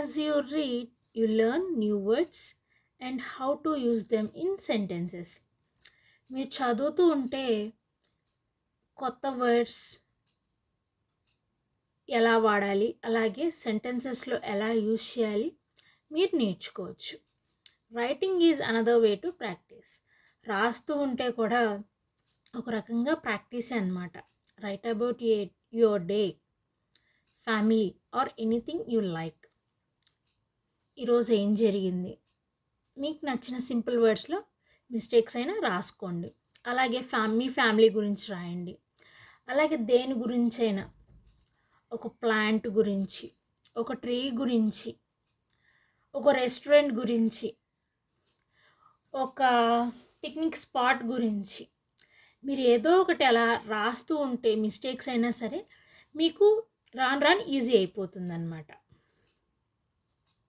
As you read, you learn new words and how to use them in sentences. మీరు చదువుతూ ఉంటే కొత్త words ఎలా వాడాలి, అలాగే సెంటెన్సెస్లో ఎలా యూజ్ చేయాలి మీరు నేర్చుకోవచ్చు. Writing is another way to practice. రాస్తూ ఉంటే కూడా ఒక రకంగా ప్రాక్టీసే అనమాట. Write about your day, family or anything you like. ఈరోజు ఏం జరిగింది, మీకు నచ్చిన సింపుల్ వర్డ్స్లో మిస్టేక్స్ అయినా రాసుకోండి. అలాగే మీ ఫ్యామిలీ గురించి రాయండి. అలాగే దేని గురించైనా, ఒక ప్లాంట్ గురించి, ఒక ట్రీ గురించి, ఒక రెస్టారెంట్ గురించి, ఒక పిక్నిక్ స్పాట్ గురించి మీరు ఏదో ఒకటి అలా రాస్తూ ఉంటే మిస్టేక్స్ అయినా సరే మీకు రాను రాను ఈజీ అయిపోతుంది అన్నమాట.